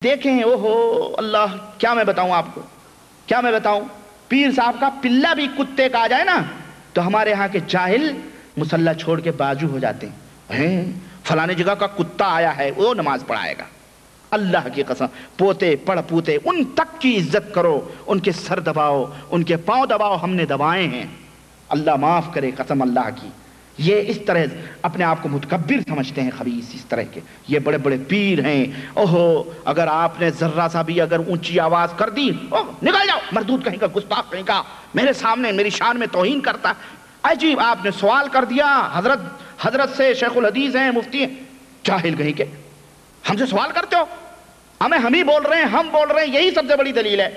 دیکھیں اوہو اللہ، کیا میں بتاؤں آپ کو، کیا میں بتاؤں، پیر صاحب کا پلہ بھی کتے کا آ جائے نا تو ہمارے ہاں کے جاہل مسلح چھوڑ کے بازو ہو جاتے ہیں، فلانے جگہ کا کتا آیا ہے وہ نماز پڑھائے گا۔ اللہ کی قسم، پوتے پڑھ پوتے ان تک کی عزت کرو، ان کے سر دباؤ، ان کے پاؤں دباؤ، ہم نے دبائے ہیں، اللہ معاف کرے قسم اللہ کی۔ یہ اس طرح اپنے آپ کو متکبر سمجھتے ہیں خبیث، اس طرح کے یہ بڑے بڑے پیر ہیں۔ اوہو اگر آپ نے ذرہ سا بھی اگر اونچی آواز کر دی، نکل جاؤ مردود کہیں کا، گستاخ کہیں کا، میرے سامنے میری شان میں توہین کرتا۔ عجیب، آپ نے سوال کر دیا، حضرت سے شیخ الحدیث ہیں، مفتی ہیں، جاہل کہیں کے ہم سے سوال کرتے ہو، ہم ہی بول رہے ہیں، ہم بول رہے ہیں، یہی سب سے بڑی دلیل ہے۔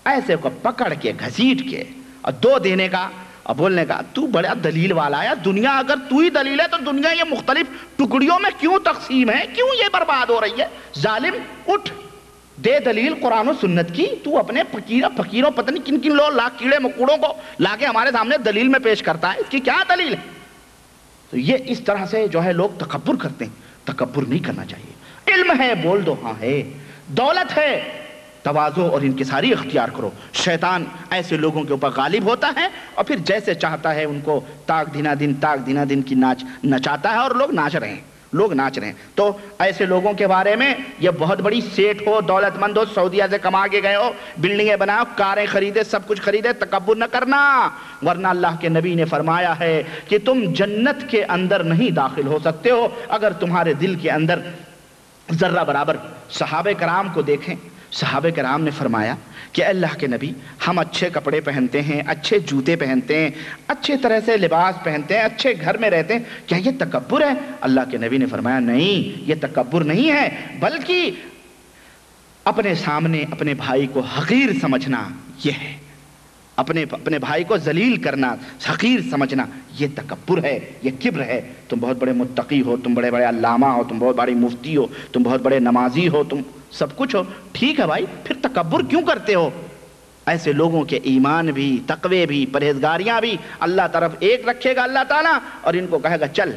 ایسے کو پکڑ کے گھسیٹ کے اور دو دینے کا اور بولنے کا تو بڑا دلیل والا ہے، دنیا اگر تو ہی دلیل ہے تو دنیا یہ مختلف ٹکڑیوں میں کیوں تقسیم ہے، کیوں یہ برباد ہو رہی ہے؟ ظالم اٹھ دے دلیل قرآن و سنت کی، تو اپنے فقیروں پتہ نہیں کن کن لوگ لاکھ کیڑے مکوڑوں کو لا کے ہمارے سامنے دلیل میں پیش کرتا ہے، اس کی کیا دلیل ہے؟ تو یہ اس طرح سے جو ہے لوگ تکبر کرتے ہیں، تکبر نہیں کرنا چاہیے۔ علم ہے بول دو ہاں ہے، دولت ہے تواضع اور انکساری اختیار کرو۔ شیطان ایسے لوگوں کے اوپر غالب ہوتا ہے اور پھر جیسے چاہتا ہے ان کو تاک دینا دن کی نچاتا ہے، اور لوگ ناچ رہے ہیں۔ تو ایسے لوگوں کے بارے میں یہ بہت بڑی سیٹ ہو، دولت مند ہو، سعودیہ سے کما کے گئے ہو، بلڈنگیں بناؤ، کاریں خریدے، سب کچھ خریدے، تکبر نہ کرنا، ورنہ اللہ کے نبی نے فرمایا ہے کہ تم جنت کے اندر نہیں داخل ہو سکتے ہو اگر تمہارے دل کے اندر ذرہ برابر۔ صحابہ کرام کو دیکھیں، صحابہ کرام نے فرمایا کہ اللہ کے نبی ہم اچھے کپڑے پہنتے ہیں، اچھے جوتے پہنتے ہیں، اچھے طرح سے لباس پہنتے ہیں، اچھے گھر میں رہتے ہیں، کیا یہ تکبر ہے؟ اللہ کے نبی نے فرمایا نہیں، یہ تکبر نہیں ہے، بلکہ اپنے سامنے اپنے بھائی کو حقیر سمجھنا یہ ہے، اپنے بھائی کو ذلیل کرنا، حقیر سمجھنا، یہ تکبر ہے، یہ کبر ہے۔ تم بہت بڑے متقی ہو، تم بڑے بڑے علامہ ہو، تم بہت بڑے مفتی ہو، تم بہت بڑے نمازی ہو، تم سب کچھ ہو، ٹھیک ہے بھائی، پھر تکبر کیوں کرتے ہو؟ ایسے لوگوں کے ایمان بھی، تقوی بھی، پرہیزگاریاں بھی اللہ طرف ایک رکھے گا اللہ تعالیٰ، اور ان کو کہے گا چل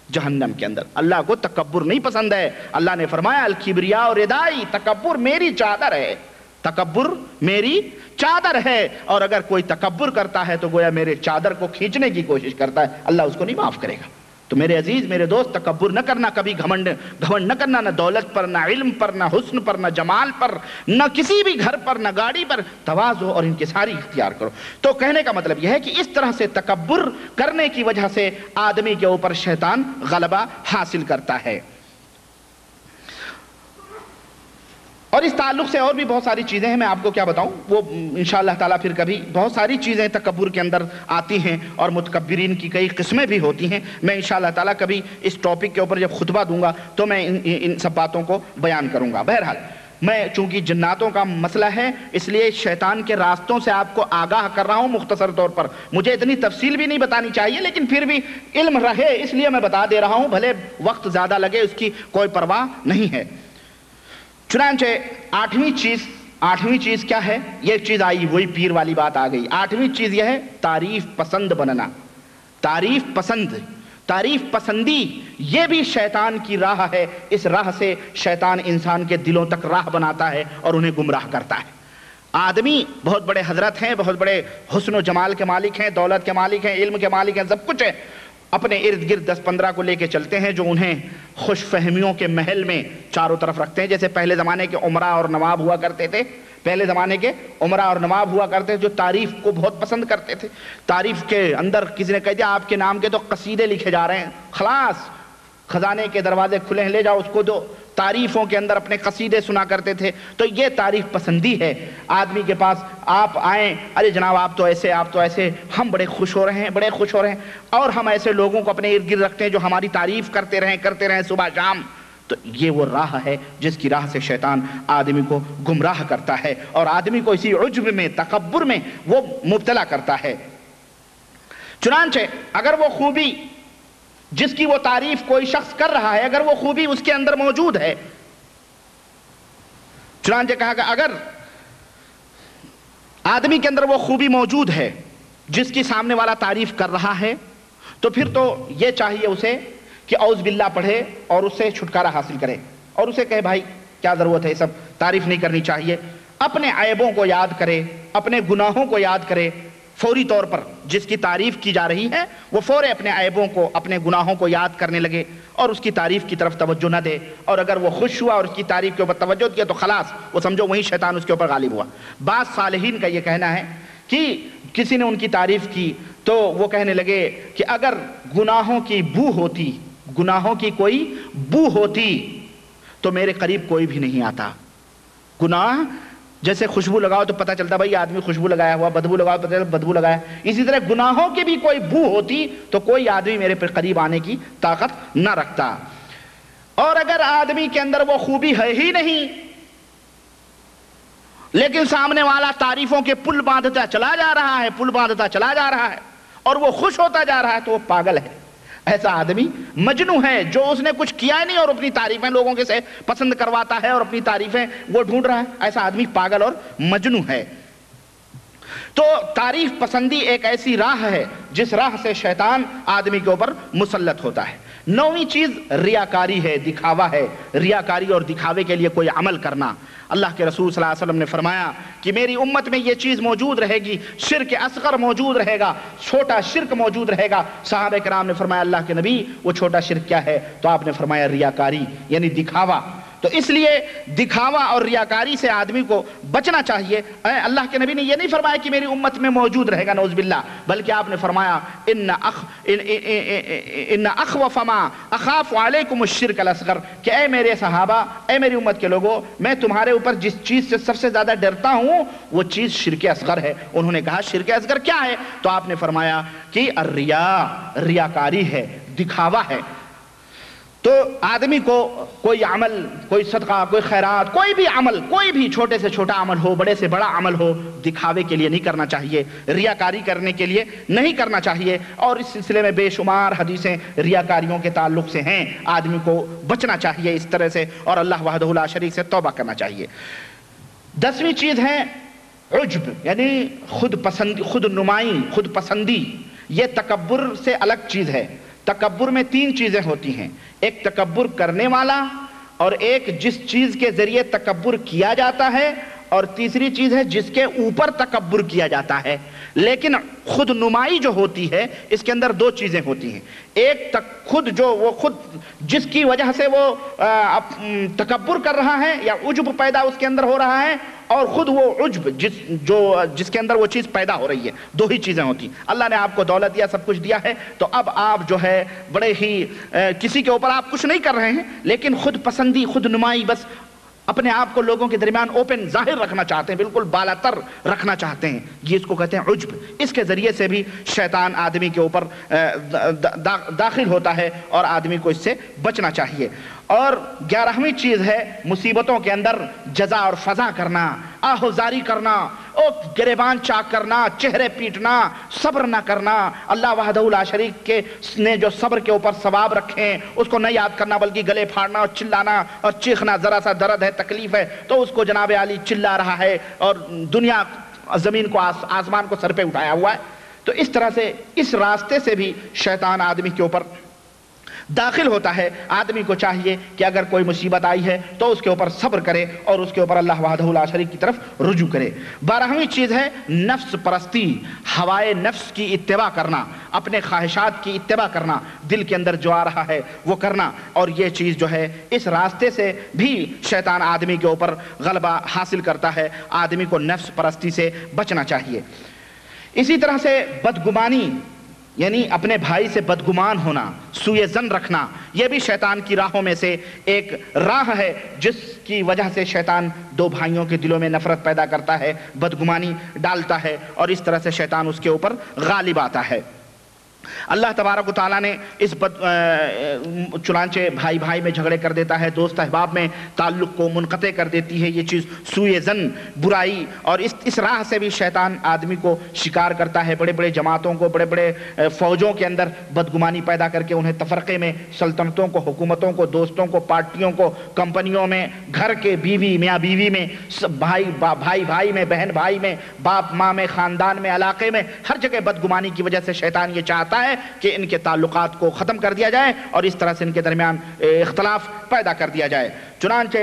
جہنم کے اندر۔ اللہ کو تکبر نہیں پسند ہے۔ اللہ نے فرمایا الکبریاء ردائی، تکبر میری چادر ہے، تکبر میری چادر ہے، اور اگر کوئی تکبر کرتا ہے تو گویا میرے چادر کو کھینچنے کی کوشش کرتا ہے، اللہ اس کو نہیں معاف کرے گا۔ تو میرے عزیز، میرے دوست، تکبر نہ کرنا، کبھی گھمنڈ نہ کرنا، نہ دولت پر، نہ علم پر، نہ حسن پر، نہ جمال پر، نہ کسی بھی گھر پر، نہ گاڑی پر، تواضع اور انکساری اختیار کرو۔ تو کہنے کا مطلب یہ ہے کہ اس طرح سے تکبر کرنے کی وجہ سے آدمی کے اوپر شیطان غلبہ حاصل کرتا ہے۔ اور اس تعلق سے اور بھی بہت ساری چیزیں ہیں، میں آپ کو کیا بتاؤں، وہ انشاءاللہ تعالیٰ پھر کبھی بہت ساری چیزیں تکبر کے اندر آتی ہیں، اور متکبرین کی کئی قسمیں بھی ہوتی ہیں۔ میں انشاءاللہ تعالیٰ کبھی اس ٹاپک کے اوپر جب خطبہ دوں گا تو میں ان سب باتوں کو بیان کروں گا۔ بہرحال میں چونکہ جناتوں کا مسئلہ ہے اس لیے شیطان کے راستوں سے آپ کو آگاہ کر رہا ہوں مختصر طور پر، مجھے اتنی تفصیل بھی نہیں بتانی چاہیے، لیکن پھر بھی علم رہے اس لیے میں بتا دے رہا ہوں، بھلے وقت زیادہ لگے اس کی کوئی پرواہ نہیں ہے۔ چنانچہ آٹھویں چیز کیا ہے؟ یہ چیز آئی، وہی پیر والی بات آ گئی۔ آٹھویں چیز یہ ہے تعریف پسند بننا، تعریف پسندی، یہ بھی شیطان کی راہ ہے۔ اس راہ سے شیطان انسان کے دلوں تک راہ بناتا ہے اور انہیں گمراہ کرتا ہے۔ آدمی بہت بڑے حضرت ہیں، بہت بڑے حسن و جمال کے مالک ہیں، دولت کے مالک ہیں، علم کے مالک ہیں، سب کچھ ہے، اپنے ارد گرد 10-15 کو لے کے چلتے ہیں جو انہیں خوش فہمیوں کے محل میں چاروں طرف رکھتے ہیں۔ جیسے پہلے زمانے کے عمرا اور نواب ہوا کرتے تھے، جو تعریف کو بہت پسند کرتے تھے۔ تعریف کے اندر کسی نے کہہ دیا آپ کے نام کے تو قصیدے لکھے جا رہے ہیں، خلاص خزانے کے دروازے کھلے ہیں، لے جاؤ اس کو دو۔ تعریفوں کے اندر اپنے قصیدے سنا کرتے تھے۔ تو یہ تعریف پسندی ہے۔ آدمی کے پاس آپ آئیں، ارے جناب آپ تو ایسے، ہم بڑے خوش ہو رہے ہیں، اور ہم ایسے لوگوں کو اپنے ارد گرد رکھتے ہیں جو ہماری تعریف کرتے رہیں صبح شام۔ تو یہ وہ راہ ہے جس کی راہ سے شیطان آدمی کو گمراہ کرتا ہے اور آدمی کو اسی عجب میں، تکبر میں وہ مبتلا کرتا ہے۔ چنانچہ اگر وہ خوبی جس کی وہ تعریف کوئی شخص کر رہا ہے، اگر وہ خوبی اس کے اندر موجود ہے، چنانچہ کہا کہ اگر آدمی کے اندر وہ خوبی موجود ہے جس کی سامنے والا تعریف کر رہا ہے، تو پھر تو یہ چاہیے اسے کہ اعوذ باللہ پڑھے اور اس سے چھٹکارا حاصل کرے، اور اسے کہے بھائی کیا ضرورت ہے یہ سب تعریف نہیں کرنی چاہیے. اپنے عیبوں کو یاد کرے, اپنے گناہوں کو یاد کرے فوری طور پر. جس کی تعریف کی جا رہی ہے وہ فوری اپنے عیبوں کو, اپنے گناہوں کو یاد کرنے لگے اور اس کی تعریف کی طرف توجہ نہ دے. اور اگر وہ خوش ہوا اور اس کی تعریف کے اوپر توجہ کیا تو خلاص, وہ سمجھو وہیں شیطان اس کے اوپر غالب ہوا. بعض صالحین کا یہ کہنا ہے کہ کسی نے ان کی تعریف کی تو وہ کہنے لگے کہ اگر گناہوں کی بو ہوتی, گناہوں کی کوئی بو ہوتی تو میرے قریب کوئی بھی نہیں آتا. گناہ جیسے خوشبو لگاؤ تو پتہ چلتا بھائی آدمی خوشبو لگایا ہوا, بدبو لگاؤ تو پتہ چلتا بدبو لگایا. اسی طرح گناہوں کی بھی کوئی بو ہوتی تو کوئی آدمی میرے پر قریب آنے کی طاقت نہ رکھتا. اور اگر آدمی کے اندر وہ خوبی ہے ہی نہیں لیکن سامنے والا تعریفوں کے پل باندھتا چلا جا رہا ہے, پل باندھتا چلا جا رہا ہے اور وہ خوش ہوتا جا رہا ہے تو وہ پاگل ہے. ایسا آدمی مجنو ہے جو اس نے کچھ کیا نہیں اور اپنی تعریفیں لوگوں کے سے پسند کرواتا ہے اور اپنی تعریفیں وہ ڈھونڈ رہا ہے. ایسا آدمی پاگل اور مجنو ہے. تو تعریف پسندی ایک ایسی راہ ہے جس راہ سے شیطان آدمی کے اوپر مسلط ہوتا ہے. 9ویں چیز ریاکاری ہے, دکھاوا ہے. ریاکاری اور دکھاوے کے لیے کوئی عمل کرنا. اللہ کے رسول صلی اللہ علیہ وسلم نے فرمایا کہ میری امت میں یہ چیز موجود رہے گی, شرک اصغر موجود رہے گا, چھوٹا شرک موجود رہے گا. صحابہ کرام نے فرمایا اللہ کے نبی وہ چھوٹا شرک کیا ہے؟ تو آپ نے فرمایا ریاکاری یعنی دکھاوا. تو اس لیے دکھاوا اور ریاکاری سے آدمی کو بچنا چاہیے. اللہ کے نبی نے یہ نہیں فرمایا کہ میری امت میں موجود رہے گا نعوذ باللہ, بلکہ آپ نے فرمایا ان اخوف ما اخاف علیکم الشرک الاصغر, کہ اے میرے صحابہ, اے میری امت کے لوگوں, میں تمہارے اوپر جس چیز سے سب سے زیادہ ڈرتا ہوں وہ چیز شرک اصغر ہے. انہوں نے کہا شرک اصغر کیا ہے؟ تو آپ نے فرمایا کہ الریا, ریاکاری ہے, دکھاوا ہے. تو آدمی کو کوئی عمل, کوئی صدقہ, کوئی خیرات, کوئی بھی عمل, کوئی بھی چھوٹے سے چھوٹا عمل ہو, بڑے سے بڑا عمل ہو, دکھاوے کے لیے نہیں کرنا چاہیے, ریاکاری کرنے کے لیے نہیں کرنا چاہیے. اور اس سلسلے میں بے شمار حدیثیں ریاکاریوں کے تعلق سے ہیں. آدمی کو بچنا چاہیے اس طرح سے اور اللہ وحدہ لا شریک سے توبہ کرنا چاہیے. 10ویں چیز ہے عجب یعنی خود پسندی, خود نمائی, خود پسندی. یہ تکبر سے الگ چیز ہے. تکبر میں 3 چیزیں ہوتی ہیں, ایک تکبر کرنے والا, اور ایک جس چیز کے ذریعے تکبر کیا جاتا ہے, اور تیسری چیز ہے جس کے اوپر تکبر کیا جاتا ہے. لیکن خود نمائی جو ہوتی ہے اس کے اندر 2 چیزیں ہوتی ہیں. ایک خود جو وہ خود جس کی وجہ سے وہ تکبر کر رہا ہے یا عجب پیدا اس کے اندر ہو رہا ہے, اور خود وہ عجب جس کے اندر وہ چیز پیدا ہو رہی ہے. 2 ہی چیزیں ہوتی ہیں. اللہ نے آپ کو دولت دیا, سب کچھ دیا ہے, تو اب آپ جو ہے بڑے ہی کسی کے اوپر آپ کچھ نہیں کر رہے ہیں لیکن خود پسندی, خود نمائی, بس اپنے آپ کو لوگوں کے درمیان اوپن ظاہر رکھنا چاہتے ہیں, بالکل بالا تر رکھنا چاہتے ہیں. یہ اس کو کہتے ہیں عجب. اس کے ذریعے سے بھی شیطان آدمی کے اوپر داخل ہوتا ہے اور آدمی کو اس سے بچنا چاہیے. اور 11ویں چیز ہے مصیبتوں کے اندر جزا اور فضا کرنا, آہوزاری کرنا, گریبان چاک کرنا, چہرے پیٹنا, صبر نہ کرنا. اللہ وحدہ لا شریک کے نے جو صبر کے اوپر ثواب رکھے ہیں اس کو نہ یاد کرنا بلکہ گلے پھاڑنا اور چلانا اور چیخنا. ذرا سا درد ہے, تکلیف ہے تو اس کو جناب عالی چلا رہا ہے اور دنیا زمین کو آسمان کو سر پہ اٹھایا ہوا ہے. تو اس طرح سے اس راستے سے بھی شیطان آدمی کے اوپر داخل ہوتا ہے. آدمی کو چاہیے کہ اگر کوئی مصیبت آئی ہے تو اس کے اوپر صبر کرے اور اس کے اوپر اللہ وحدہ لا شریک کی طرف رجوع کرے. 12ویں چیز ہے نفس پرستی, ہوائے نفس کی اتباع کرنا, اپنے خواہشات کی اتباع کرنا, دل کے اندر جو آ رہا ہے وہ کرنا. اور یہ چیز جو ہے اس راستے سے بھی شیطان آدمی کے اوپر غلبہ حاصل کرتا ہے. آدمی کو نفس پرستی سے بچنا چاہیے. اسی طرح سے بدگمانی یعنی اپنے بھائی سے بدگمان ہونا, سوء ظن رکھنا, یہ بھی شیطان کی راہوں میں سے ایک راہ ہے جس کی وجہ سے شیطان 2 بھائیوں کے دلوں میں نفرت پیدا کرتا ہے, بدگمانی ڈالتا ہے اور اس طرح سے شیطان اس کے اوپر غالب آتا ہے. اللہ تبارک و تعالیٰ نے اس چنانچہ بھائی بھائی میں جھگڑے کر دیتا ہے, دوست احباب میں تعلق کو منقطع کر دیتی ہے یہ چیز سوء ظن, برائی. اور اس راہ سے بھی شیطان آدمی کو شکار کرتا ہے. بڑے بڑے جماعتوں کو, بڑے بڑے فوجوں کے اندر بدگمانی پیدا کر کے انہیں تفرقے میں, سلطنتوں کو, حکومتوں کو, دوستوں کو, پارٹیوں کو, کمپنیوں میں, گھر کے بیوی میاں بیوی میں, بھائی بھائی میں, بہن بھائی میں, باپ ماں میں, خاندان میں, علاقے میں, ہر جگہ بدگمانی کی وجہ سے شیطان یہ چاہتا ہے کہ ان کے تعلقات کو ختم کر دیا جائے اور اس طرح سے ان کے درمیان اختلاف پیدا کر دیا جائے. چنانچہ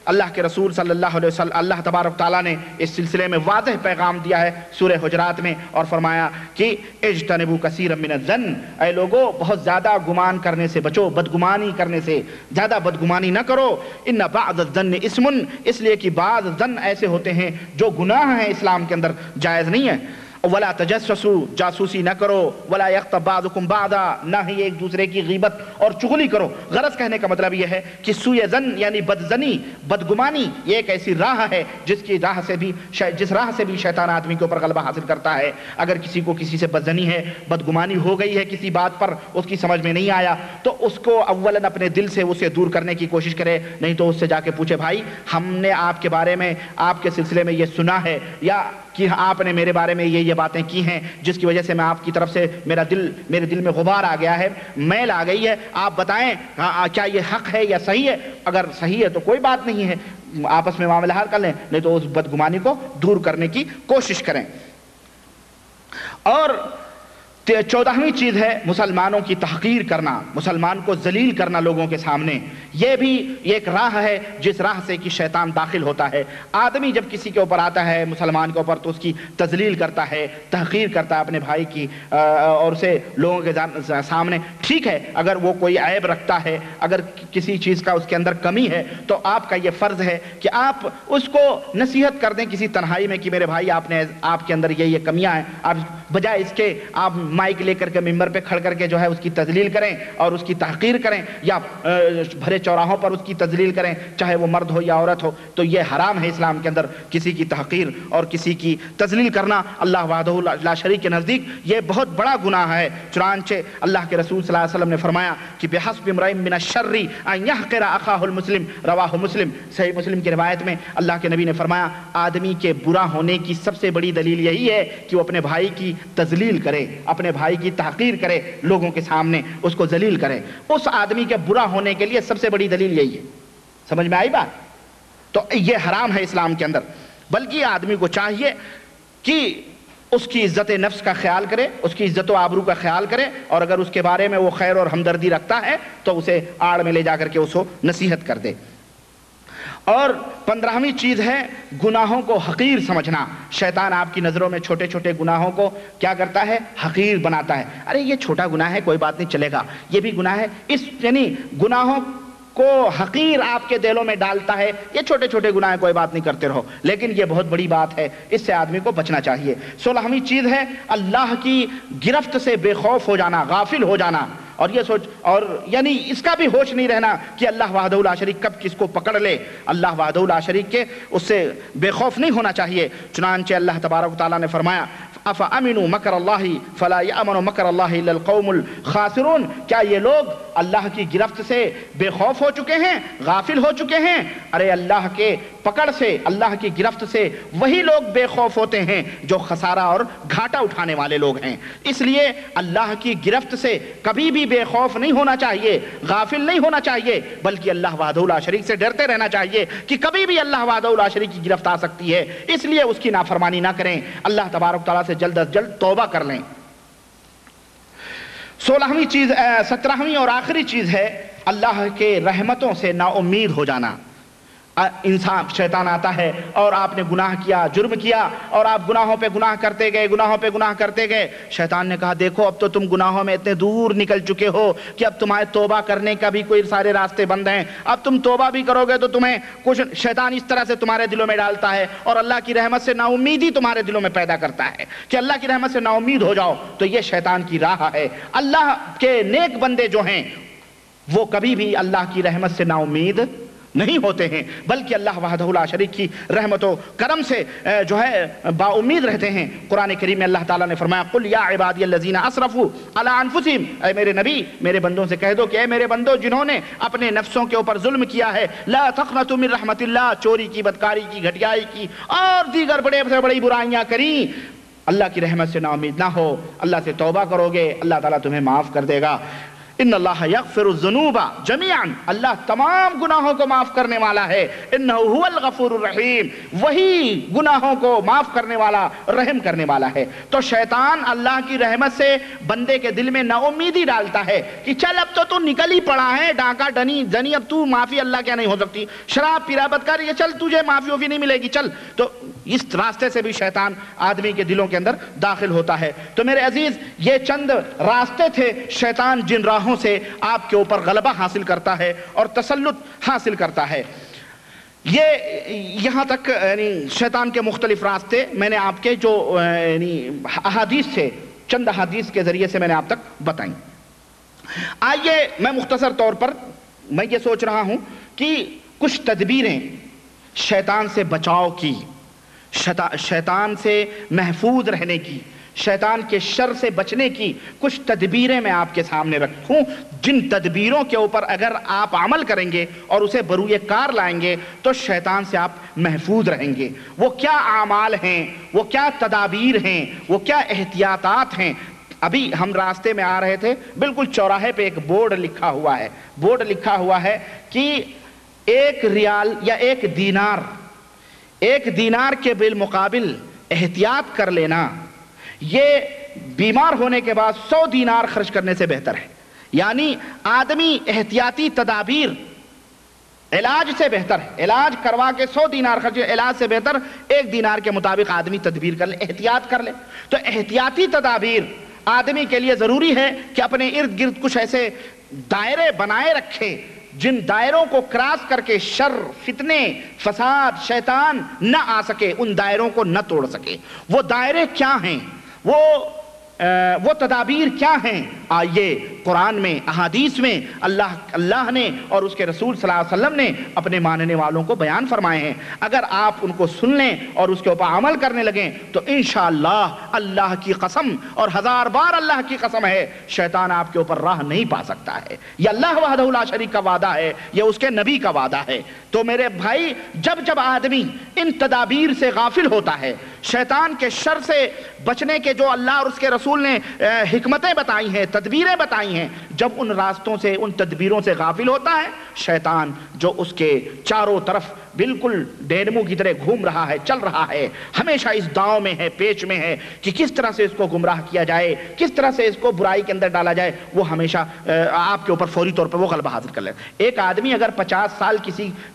اللہ کے رسول صلی اللہ علیہ وسلم اللہ تبارک تعالیٰ نے اس سلسلے میں واضح پیغام دیا ہے سورہ حجرات میں، اور فرمایا کہ اجتنبوا کثیرا من الظن، اے لوگو بہت زیادہ گمان کرنے سے بچو، بدگمانی کرنے سے زیادہ بدگمانی نہ کرو، ان بعض الظن اسم، اس لیے کہ بعض ظن ایسے ہوتے ہیں جو گناہ ہیں، اسلام کے اندر جائز نہیں ہے۔ ولا تجسسوا، جاسوسی نہ کرو، ولا یغتب بعضکم بعضا، نہ ہی ایک دوسرے کی غیبت اور چغلی کرو۔ غرض کہنے کا مطلب یہ ہے کہ سوء ظن یعنی بدظنی، بدگمانی، یہ ایک ایسی راہ ہے جس راہ سے بھی شیطان آدمی کے اوپر غلبہ حاصل کرتا ہے۔ اگر کسی کو کسی سے بدظنی ہے، بدگمانی ہو گئی ہے کسی بات پر، اس کی سمجھ میں نہیں آیا، تو اس کو اولاً اپنے دل سے اسے دور کرنے کی کوشش کرے، نہیں تو اس سے جا کے پوچھے بھائی ہم نے آپ کے بارے میں، آپ کے سلسلے میں یہ سنا ہے، یا کہ آپ نے میرے بارے میں یہ باتیں کی ہیں جس کی وجہ سے میں آپ کی طرف سے میرے دل میں غبار آ گیا ہے، میل آ گئی ہے، آپ بتائیں کیا یہ حق ہے یا صحیح ہے؟ اگر صحیح ہے تو کوئی بات نہیں ہے، آپس میں معاملہ حل کر لیں، نہیں تو اس بدگمانی کو دور کرنے کی کوشش کریں۔ اور 14ویں چیز ہے مسلمانوں کی تحقیر کرنا، مسلمان کو ذلیل کرنا لوگوں کے سامنے۔ یہ بھی ایک راہ ہے جس راہ سے کہ شیطان داخل ہوتا ہے۔ آدمی جب کسی کے اوپر آتا ہے، مسلمان کے اوپر، تو اس کی تذلیل کرتا ہے، تحقیر کرتا ہے اپنے بھائی کی، اور اسے لوگوں کے سامنے، ٹھیک ہے اگر وہ کوئی عیب رکھتا ہے، اگر کسی چیز کا اس کے اندر کمی ہے، تو آپ کا یہ فرض ہے کہ آپ اس کو نصیحت کر دیں کسی تنہائی میں کہ میرے بھائی آپ کے اندر یہ کمیاں ہیں، آپ بجائے اس کے آپ مائک لے کر کے ممبر پہ کھڑ کر کے جو ہے اس کی تذلیل کریں اور اس کی تحقیر کریں، یا بھرے چوراہوں پر اس کی تذلیل کریں، چاہے وہ مرد ہو یا عورت ہو، تو یہ حرام ہے اسلام کے اندر کسی کی تحقیر اور کسی کی تذلیل کرنا۔ اللہ وحدہ لا شریک کے نزدیک یہ بہت بڑا گناہ ہے۔ چنانچہ اللہ کے رسول صلی اللہ علیہ وسلم نے فرمایا کہ بحسب امرئ من الشر ان يحقر اخاه المسلم، رواہ مسلم، صحیح مسلم کی روایت میں اللہ کے نبی نے فرمایا آدمی کے برا ہونے کی سب سے بڑی دلیل یہی ہے کہ وہ اپنے بھائی کی تذلیل کرے، اپنے بھائی کی تحقیر کرے، لوگوں کے سامنے اس کو ذلیل کرے۔ اس آدمی کے برا ہونے کے لیے سب سے بڑی دلیل یہی ہے۔ سمجھ میں آئی بات؟ تو یہ حرام ہے اسلام کے اندر، بلکہ آدمی کو چاہیے کہ اس کی عزت نفس کا خیال کرے، اس کی عزت و آبرو کا خیال کرے، اور اگر اس کے بارے میں وہ خیر اور ہمدردی رکھتا ہے تو اسے آڑ میں لے جا کر کے اس کو نصیحت کر دے۔ اور 15ویں چیز ہے گناہوں کو حقیر سمجھنا۔ شیطان آپ کی نظروں میں چھوٹے چھوٹے گناہوں کو کیا کرتا ہے؟ حقیر بناتا ہے۔ ارے یہ چھوٹا گناہ ہے، کوئی بات نہیں، چلے گا، یہ بھی گناہ ہے، یعنی گناہوں کو حقیر آپ کے دلوں میں ڈالتا ہے، یہ چھوٹے چھوٹے گناہ کوئی بات نہیں، کرتے رہو، لیکن یہ بہت بڑی بات ہے، اس سے آدمی کو بچنا چاہیے۔ 16ویں چیز ہے اللہ کی گرفت سے بے خوف ہو جانا، غافل ہو جانا، اور یہ سوچ، اور یعنی اس کا بھی ہوش نہیں رہنا کہ اللہ وحدہ لا شریک کب کس کو پکڑ لے۔ اللہ وحدہ لا شریک کے اس سے بے خوف نہیں ہونا چاہیے۔ چنانچہ اللہ تبارک و تعالیٰ نے فرمایا افامنوا مکر اللہ فلا یامن مکر اللہ الا القوم الخاسرون، کیا یہ لوگ اللہ کی گرفت سے بے خوف ہو چکے ہیں، غافل ہو چکے ہیں؟ ارے اللہ کے پکڑ سے، اللہ کی گرفت سے وہی لوگ بے خوف ہوتے ہیں جو خسارہ اور گھاٹا اٹھانے والے لوگ ہیں۔ اس لیے اللہ کی گرفت سے کبھی بھی بے خوف نہیں ہونا چاہیے، غافل نہیں ہونا چاہیے، بلکہ اللہ وحدہ لا شریک سے ڈرتے رہنا چاہیے کہ کبھی بھی اللہ وحدہ لا شریک کی گرفت آ سکتی ہے، اس لیے اس کی نافرمانی نہ کریں، اللہ تبارک تعالیٰ سے جلد از جلد توبہ کر لیں۔ 17ویں اور آخری چیز ہے اللہ کے رحمتوں سے نا امید ہو جانا۔ انسان، شیطان آتا ہے اور آپ نے گناہ کیا، جرم کیا، اور آپ گناہوں پہ گناہ کرتے گئے، گناہوں پہ گناہ کرتے گئے۔ شیطان نے کہا دیکھو اب تو تم گناہوں میں اتنے دور نکل چکے ہو کہ اب تمہارے توبہ کرنے کا بھی کوئی سارے راستے بند ہیں، اب تم توبہ بھی کرو گے تو تمہیں کچھ، شیطان اس طرح سے تمہارے دلوں میں ڈالتا ہے اور اللہ کی رحمت سے نا امیدی تمہارے دلوں میں پیدا کرتا ہے کہ اللہ کی رحمت سے نا امید ہو جاؤ۔ تو یہ شیطان کی راہ ہے۔ اللہ کے نیک بندے جو ہیں وہ کبھی بھی اللہ کی رحمت سے نا امید نہیں ہوتے ہیں، بلکہ اللہ وحدہ لا شریک کی رحمت و کرم سے جو ہے با امید رہتے ہیں۔ قرآن کریم میں اللہ تعالیٰ نے فرمایا قل یا عبادی الذین اسرفوا علی انفسہم، اے میرے نبی میرے بندوں سے کہہ دو کہ اے میرے بندوں جنہوں نے اپنے نفسوں کے اوپر ظلم کیا ہے، لا تقنطوا من رحمت اللہ، چوری کی، بدکاری کی، گھٹیائی کی اور دیگر بڑے سے بڑی برائیاں کریں، اللہ کی رحمت سے نا امید نہ ہو، اللہ سے توبہ کرو گے اللہ تعالیٰ تمہیں معاف کر دے گا۔ ان اللہ یغفر الذنوب جمیعا، اللہ تمام گناہوں کو معاف کرنے والا ہے، انہ هو الغفور الرحیم، وہی گناہوں کو معاف کرنے والا، رحم کرنے والا ہے۔ تو شیطان اللہ کی رحمت سے بندے کے دل میں نا امیدی ڈالتا ہے کہ چل اب تو نکل ہی پڑا ہے، ڈاکہ ڈنی اب تو معافی اللہ کیا نہیں ہو سکتی، شراب پیرا بدکار، یہ چل تجھے معافی وفی نہیں ملے گی، چل۔ تو اس راستے سے بھی شیطان آدمی کے دلوں کے اندر داخل ہوتا ہے۔ تو میرے عزیز، یہ چند راستے تھے شیطان جن راہوں سے آپ کے اوپر غلبہ حاصل کرتا ہے اور تسلط حاصل کرتا ہے۔ یہاں تک یعنی شیطان کے مختلف راستے میں نے آپ کے جو یعنی احادیث سے، چند احادیث کے ذریعے سے میں نے آپ تک بتائیں۔ آئیے میں مختصر طور پر میں یہ سوچ رہا ہوں کہ کچھ تدبیریں شیطان سے بچاؤ کی، شیطان سے محفوظ رہنے کی، شیطان کے شر سے بچنے کی کچھ تدبیریں میں آپ کے سامنے رکھوں، جن تدبیروں کے اوپر اگر آپ عمل کریں گے اور اسے بروئے کار لائیں گے تو شیطان سے آپ محفوظ رہیں گے۔ وہ کیا اعمال ہیں، وہ کیا تدابیر ہیں، وہ کیا احتیاطات ہیں۔ ابھی ہم راستے میں آ رہے تھے، بالکل چوراہے پہ ایک بورڈ لکھا ہوا ہے کہ 1 ریال یا 1 دینار کے بالمقابل احتیاط کر لینا، یہ بیمار ہونے کے بعد 100 دینار خرچ کرنے سے بہتر ہے۔ یعنی آدمی احتیاطی تدابیر علاج سے بہتر ہے، علاج کروا کے 100 دینار خرچ، علاج سے بہتر 1 دینار کے مطابق آدمی تدبیر کر لے، احتیاط کر لے۔ تو احتیاطی تدابیر آدمی کے لیے ضروری ہے کہ اپنے ارد گرد کچھ ایسے دائرے بنائے رکھے جن دائروں کو کراس کر کے شر، فتنے، فساد، شیطان نہ آ سکے، ان دائروں کو نہ توڑ سکے۔ وہ دائرے کیا ہیں، وہ تدابیر کیا ہیں؟ آئیے قرآن میں، احادیث میں اللہ نے اور اس کے رسول صلی اللہ علیہ وسلم نے اپنے ماننے والوں کو بیان فرمائے ہیں۔ اگر آپ ان کو سن لیں اور اس کے اوپر عمل کرنے لگیں تو انشاءاللہ اللہ کی قسم، اور 1000 بار اللہ کی قسم ہے، شیطان آپ کے اوپر راہ نہیں پا سکتا ہے۔ یہ اللہ وحدہ لا شریک کا وعدہ ہے، یہ اس کے نبی کا وعدہ ہے۔ تو میرے بھائی، جب آدمی ان تدابیر سے غافل ہوتا ہے، شیطان کے شر سے بچنے کے جو اللہ اور اس کے رسول نے حکمتیں بتائی ہیں، تدبیریں بتائی ہیں، جب ان راستوں سے، ان تدبیروں سے غافل ہوتا ہے، شیطان جو اس کے چاروں طرف بالکل ڈینمو کی طرح گھوم رہا ہے، چل رہا ہے، ہمیشہ اس داؤں میں ہے، پیچ میں ہے کہ کس طرح سے اس کو گمراہ کیا جائے، کس طرح سے اس کو برائی کے اندر ڈالا جائے، وہ ہمیشہ آپ کے اوپر فوری طور پر وہ غلبہ حاصل کر لے۔ ایک آدمی اگر 50 سال